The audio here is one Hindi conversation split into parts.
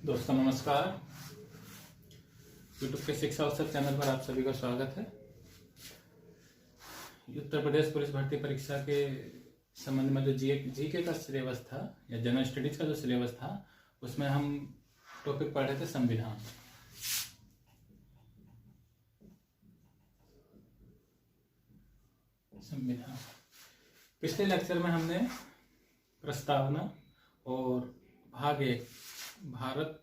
दोस्तों नमस्कार। यूट्यूब के शिक्षा अवसर चैनल पर आप सभी का स्वागत है। उत्तर प्रदेश पुलिस भर्ती परीक्षा के संबंध में जो जीके का सिलेबस था या जनरल स्टडीज का जो सिलेबस था उसमें हम टॉपिक पढ़ रहे थे संविधान। पिछले लेक्चर में हमने प्रस्तावना और भाग 1 भारत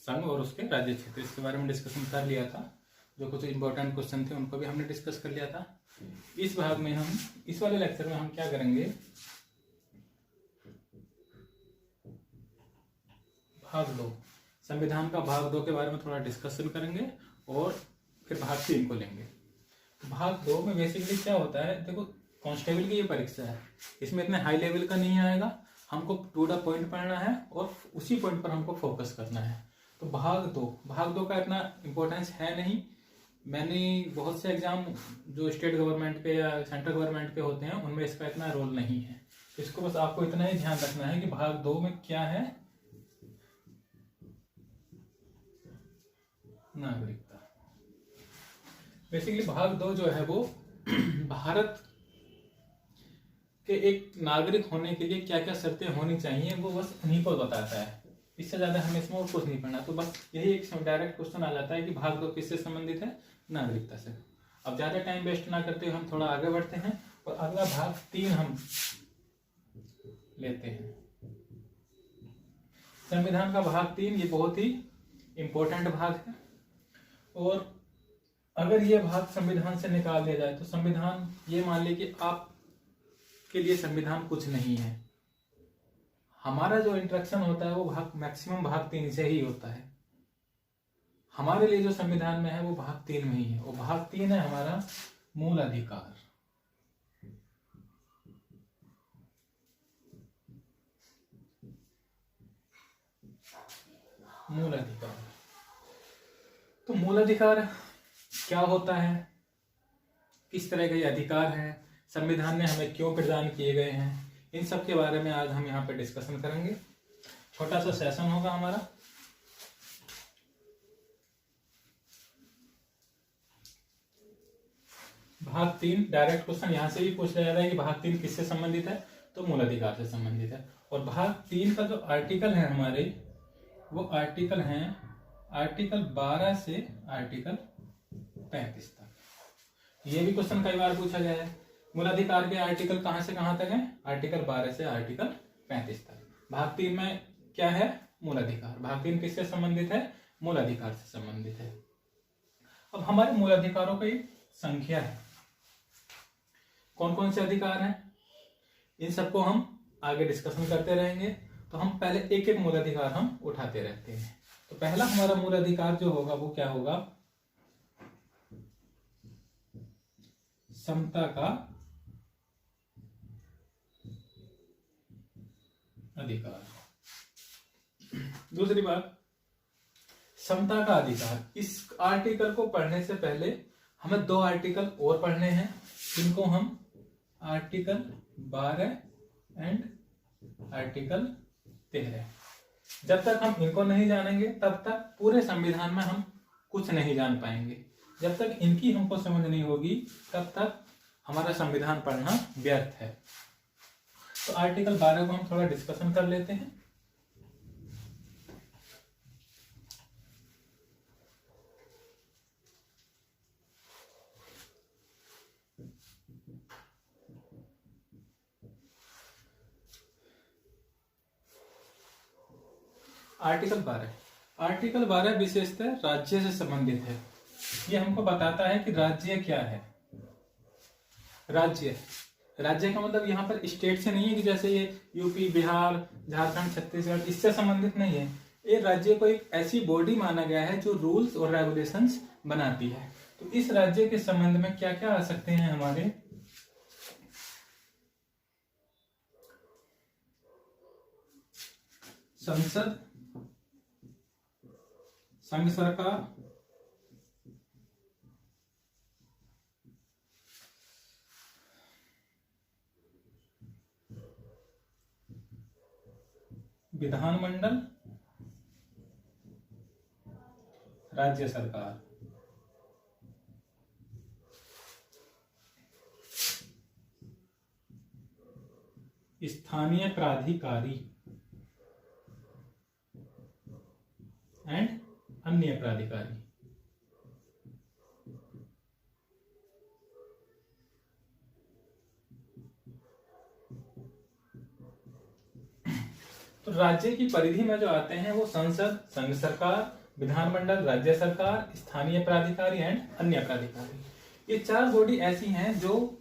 संघ और उसके राज्य क्षेत्र इसके बारे में डिस्कशन कर लिया था। जो कुछ इंपॉर्टेंट क्वेश्चन थे उनको भी हमने डिस्कस कर लिया था। इस भाग में हम इस वाले लेक्चर में हम क्या करेंगे, भाग 2 संविधान का भाग 2 के बारे में थोड़ा डिस्कशन करेंगे और फिर भाग 3 को लेंगे। भाग 2 में बेसिकली क्या होता है, देखो कांस्टेबल की ये परीक्षा है, इसमें इतने हाई लेवल का नहीं आएगा, हमको टू द पॉइंट पढ़ना है और उसी पॉइंट पर हमको फोकस करना है। तो भाग दो का इतना इम्पोर्टेंस है नहीं। मैंने बहुत से एग्जाम जो स्टेट गवर्नमेंट पे या सेंट्रल गवर्नमेंट पे होते हैं उनमें इसका इतना रोल नहीं है। इसको बस आपको इतना ही ध्यान रखना है कि भाग 2 में क्या है, नागरिकता। बेसिकली भाग 2 जो है वो भारत कि एक नागरिक होने के लिए क्या क्या शर्तें होनी चाहिए वो बस उन्हीं को बताता है। इससे ज्यादा हमें इसमें और कुछ नहीं पढ़ना। तो बस यही एक डायरेक्ट क्वेश्चन आ जाता है कि भाग 2 किससे संबंधित है, नागरिकता से। अब ज्यादा टाइम वेस्ट ना करते हुए हम थोड़ा आगे बढ़ते हैं और अगला भाग 3 हम लेते हैं। संविधान का भाग 3 ये बहुत ही इंपॉर्टेंट भाग है और अगर ये भाग संविधान से निकाल दिया जाए तो संविधान, ये मान लीजिए कि आप के लिए संविधान कुछ नहीं है। हमारा जो इंटरेक्शन होता है वो भाग मैक्सिमम भाग 3 से ही होता है। हमारे लिए जो संविधान में है वो भाग 3 में ही है। वो भाग 3 है हमारा मूल अधिकार। मूल अधिकार। तो मूल अधिकार क्या होता है, किस तरह के ये अधिकार है, संविधान ने हमें क्यों प्रदान किए गए हैं, इन सब के बारे में आज हम यहाँ पे डिस्कशन करेंगे। छोटा सा सेशन होगा हमारा। भाग 3 डायरेक्ट क्वेश्चन यहाँ से भी पूछ लिया जाता है कि भाग 3 किससे संबंधित है, तो मूल अधिकार से संबंधित है। और भाग 3 का जो आर्टिकल है हमारे, वो आर्टिकल है आर्टिकल 12 से आर्टिकल 35 तक। ये भी क्वेश्चन कई बार पूछा गया है। मूल अधिकार के आर्टिकल कहां से कहां तक है, आर्टिकल 12 से आर्टिकल 35 तक। भाग 3 में क्या है, मूल अधिकार। भाग 3 किससे संबंधित है, मूल अधिकार से संबंधित है। अब हमारे मूल अधिकारों की संख्या है, कौन कौन से अधिकार हैं, इन सबको हम आगे डिस्कशन करते रहेंगे। तो हम पहले एक एक मूल अधिकार हम उठाते रहते हैं। तो पहला हमारा मूल अधिकार जो होगा वो क्या होगा, समता का अधिकार। दूसरी बात, समता का अधिकार। इस आर्टिकल को पढ़ने से पहले हमें 2 आर्टिकल और पढ़ने हैं, जिनको हम आर्टिकल 12 एंड आर्टिकल 13। जब तक हम इनको नहीं जानेंगे तब तक पूरे संविधान में हम कुछ नहीं जान पाएंगे। जब तक इनकी हमको समझ नहीं होगी तब तक हमारा संविधान पढ़ना व्यर्थ है। तो आर्टिकल 12 को हम थोड़ा डिस्कशन कर लेते हैं। आर्टिकल 12 विशेषतः राज्य से संबंधित है। ये हमको बताता है कि राज्य क्या है। राज्य का मतलब यहाँ पर स्टेट से नहीं है कि जैसे ये यूपी, बिहार, झारखंड, छत्तीसगढ़, इससे संबंधित नहीं है। ये राज्य को एक ऐसी बॉडी माना गया है जो रूल्स और रेगुलेशंस बनाती है। तो इस राज्य के संबंध में क्या क्या आ सकते हैं हमारे, संसद, संघ सरकार, विधानमंडल राज्य सरकार। स्थानीय प्राधिकारी एंड अन्य प्राधिकारी। तो राज्य की परिधि में जो आते हैं वो संसद, संघ सरकार, विधानमंडल, राज्य सरकार, स्थानीय प्राधिकारी एंड अन्य प्राधिकारी। ये 4 बॉडी ऐसी हैं जो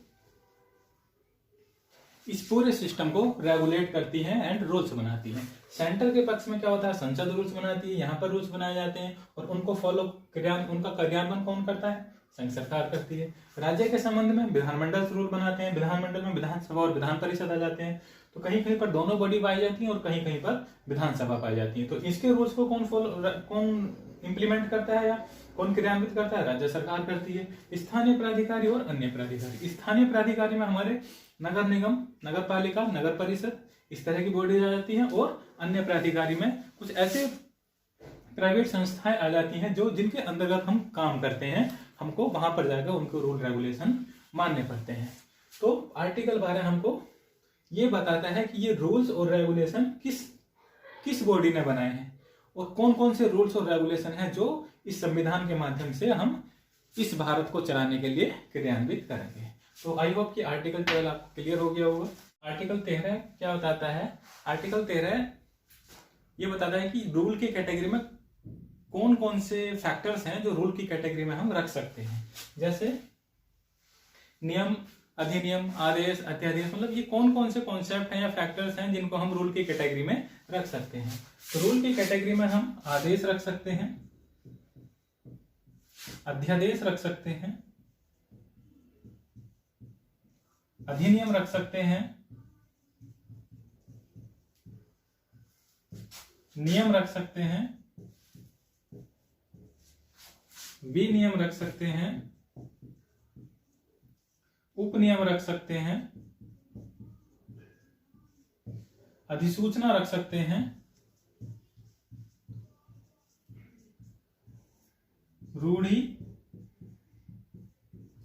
इस पूरे सिस्टम को रेगुलेट करती हैं एंड रूल्स बनाती हैं। सेंटर के पक्ष में क्या होता है, संसद रूल्स बनाती है, यहाँ पर रूल्स बनाए जाते हैं और उनको उनका कार्यान्वयन कौन करता है, संघ सरकार करती है। राज्य के संबंध में विधानमंडल रूल बनाते हैं, विधानमंडल में विधानसभा और विधान परिषद आ जाते हैं। तो कहीं कहीं पर दोनों बॉडी पाई जाती है और कहीं कहीं पर विधानसभा पाई जाती है। तो इसके रूल्स को कौन इंप्लीमेंट करता है या कौन क्रियान्वित करता है, राज्य सरकार करती है। स्थानीय प्राधिकारी और अन्य प्राधिकारी। स्थानीय प्राधिकारी में हमारे नगर निगम, नगर पालिका, नगर परिषद, इस तरह की बॉडीज आ जाती हैं। और अन्य प्राधिकारी में कुछ ऐसे प्राइवेट संस्थाएं आ जाती हैं जो जिनके अंतर्गत हम काम करते हैं, हमको वहां पर जाकर उनको रूल रेगुलेशन मानने पड़ते हैं। तो आर्टिकल 12 हमको ये बताता है कि ये रूल्स और रेगुलेशन किस बॉडी ने बनाए हैं और कौन कौन से रूल्स और रेगुलेशन हैं जो इस संविधान के माध्यम से हम इस भारत को चलाने के लिए क्रियान्वित करेंगे। तो आई होप कि आर्टिकल 12 आपको क्लियर हो गया होगा। आर्टिकल 13 क्या बताता है, आर्टिकल 13 ये बताता है कि रूल की कैटेगरी में कौन कौन से फैक्टर्स हैं जो रूल की कैटेगरी में हम रख सकते हैं। जैसे नियम, अधिनियम, आदेश, अध्यादेश, मतलब ये कौन कौन से कॉन्सेप्ट हैं या फैक्टर्स हैं जिनको हम रूल की कैटेगरी में रख सकते हैं। तो रूल की कैटेगरी में हम आदेश रख सकते हैं, अध्यादेश रख सकते हैं, अधिनियम रख सकते हैं, नियम रख सकते हैं, विनियम रख सकते हैं, उपनियम रख सकते हैं, अधिसूचना रख सकते हैं, रूढ़ि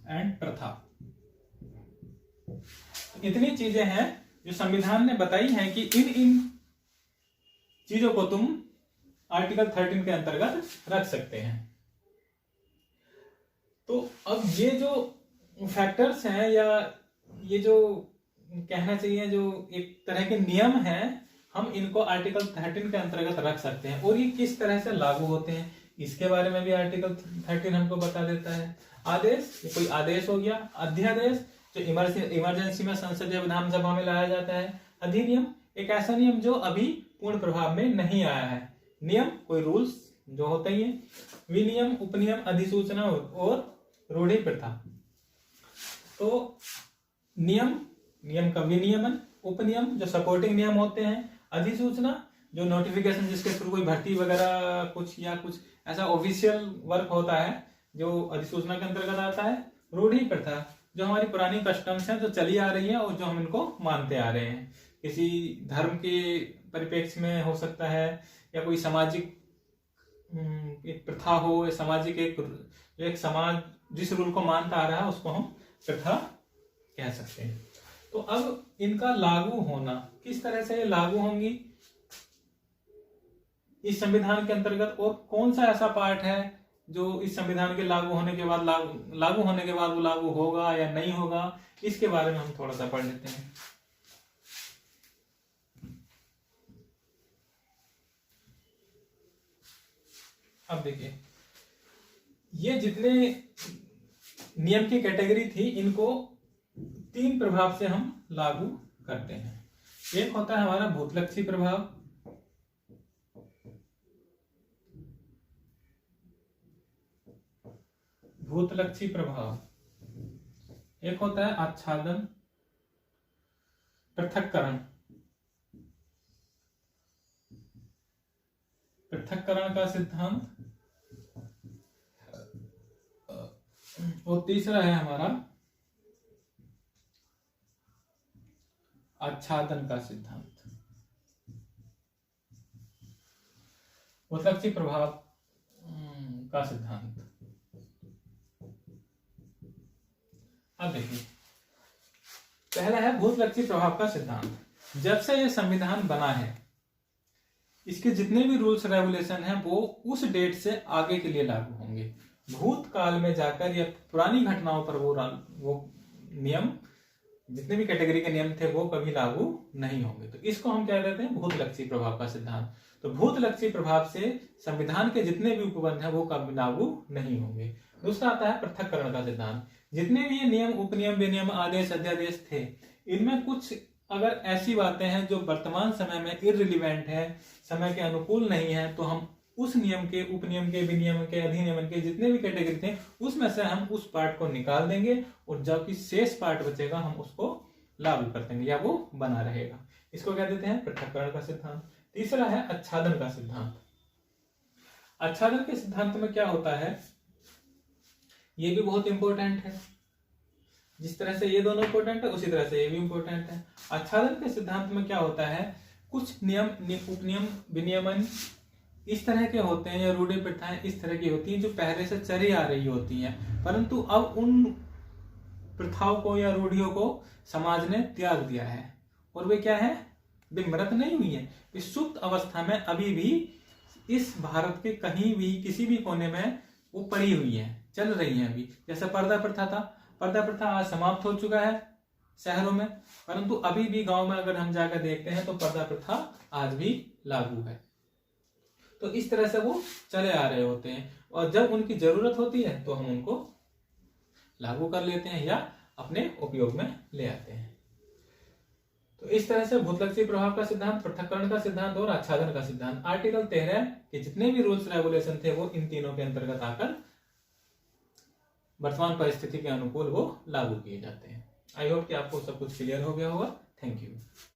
एंड प्रथा। इतनी चीजें हैं जो संविधान ने बताई हैं कि इन चीजों को तुम आर्टिकल 13 के अंतर्गत रख सकते हैं। तो अब ये जो फैक्टर्स हैं या ये जो कहना चाहिए जो एक तरह के नियम हैं, हम इनको आर्टिकल 13 के अंतर्गत रख सकते हैं। और ये किस तरह से लागू होते हैं इसके बारे में भी आर्टिकल 13 हमको बता देता है। आदेश, ये कोई आदेश हो गया। अध्यादेश जो इमरजेंसी में संसद या विधानसभा में लाया जाता है। अधिनियम एक ऐसा नियम जो अभी पूर्ण प्रभाव में नहीं आया है। नियम कोई रूल्स जो होते ही है। विनियम, उपनियम, अधिसूचना और रूढ़ि प्रथा। तो नियम का विनियमन, उपनियम जो सपोर्टिंग नियम होते हैं, अधिसूचना जो नोटिफिकेशन जिसके थ्रू कोई भर्ती वगैरह कुछ या कुछ ऐसा ऑफिशियल वर्क होता है जो अधिसूचना के अंतर्गत आता है। रूढ़ि प्रथा जो हमारी पुरानी कस्टम्स हैं जो चली आ रही है और जो हम इनको मानते आ रहे हैं। किसी धर्म के परिप्रेक्ष्य में हो सकता है या कोई सामाजिक एक प्रथा हो, सामाजिक एक समाज जिस रूल को मानता आ रहा है उसको हम प्रथा कह सकते हैं। तो अब इनका लागू होना, किस तरह से लागू होंगी इस संविधान के अंतर्गत, और कौन सा ऐसा पार्ट है जो इस संविधान के लागू होने के बाद वो लागू होगा या नहीं होगा, इसके बारे में हम थोड़ा सा पढ़ लेते हैं। अब देखिए, ये जितने नियम की कैटेगरी थी इनको 3 प्रभाव से हम लागू करते हैं। एक होता है हमारा भूतलक्षी प्रभाव, भूतलक्षी प्रभाव। एक होता है आच्छादन, पृथक्करण, पृथक्करण का सिद्धांत, और तीसरा है हमारा आच्छादन का सिद्धांत। भूतलक्षी प्रभाव का सिद्धांत। अब देखिए, पहला है भूतलक्षी प्रभाव का सिद्धांत। जब से ये संविधान बना है, इसके जितने भी रूल्स रेगुलेशन हैं वो उस डेट से आगे के लिए लागू होंगे। भूतकाल में जाकर या पुरानी घटनाओं पर वो नियम, जितने भी कैटेगरी के नियम थे, वो कभी लागू नहीं होंगे। तो इसको हम क्या कहते हैं, भूतलक्षी प्रभाव का सिद्धांत। तो भूतलक्षी प्रभाव से संविधान के जितने भी उपबंध हैं वो कभी लागू नहीं होंगे। दूसरा आता है पृथक्करण का सिद्धांत। जितने भी ये नियम, उपनियम, विनियम, आदेश, अध्यादेश थे, इनमें कुछ अगर ऐसी बातें हैं जो वर्तमान समय में इररिलेवेंट है, समय के अनुकूल नहीं है, तो हम उस नियम के, उपनियम के, विनियम के, अधिनियम के जितने भी कैटेगरी थे उसमें से हम उस पार्ट को निकाल देंगे और जबकि शेष पार्ट बचेगा हम उसको लागू कर देंगे या वो बना रहेगा। इसको क्या देते हैं, पृथक्करण का सिद्धांत। तीसरा है आच्छादन का सिद्धांत। आच्छादन के सिद्धांत में क्या होता है, ये भी बहुत इंपॉर्टेंट है। जिस तरह से ये दोनों इंपॉर्टेंट है उसी तरह से ये भी इंपॉर्टेंट है। आच्छादन के सिद्धांत में क्या होता है, कुछ नियम, उपनियम, विनियमन इस तरह के होते हैं या रूढ़ी प्रथाएं इस तरह की होती हैं जो पहले से चली आ रही होती हैं, परंतु अब उन प्रथाओं को या रूढ़ियों को समाज ने त्याग दिया है और वे क्या है, वे मृत नहीं हुई है, वे सुप्त अवस्था में अभी भी इस भारत के कहीं भी किसी भी कोने में वो पड़ी हुई है, चल रही है अभी। जैसे पर्दा प्रथा था, पर्दा प्रथा आज समाप्त हो चुका है शहरों में, परंतु अभी भी गांव में अगर हम जाकर देखते हैं तो पर्दा प्रथा आज भी लागू है। तो इस तरह से वो चले आ रहे होते हैं और जब उनकी जरूरत होती है तो हम उनको लागू कर लेते हैं या अपने उपयोग में ले आते हैं। तो इस तरह से भूतलक्षी प्रभाव का सिद्धांत, पृथक्करण का सिद्धांत और आच्छादन का सिद्धांत, आर्टिकल 13 के जितने भी रूल्स रेगुलेशन थे वो इन तीनों के अंतर्गत आकर वर्तमान परिस्थिति के अनुकूल वो लागू किए जाते हैं। आई होप कि आपको सब कुछ क्लियर हो गया होगा। Thank you.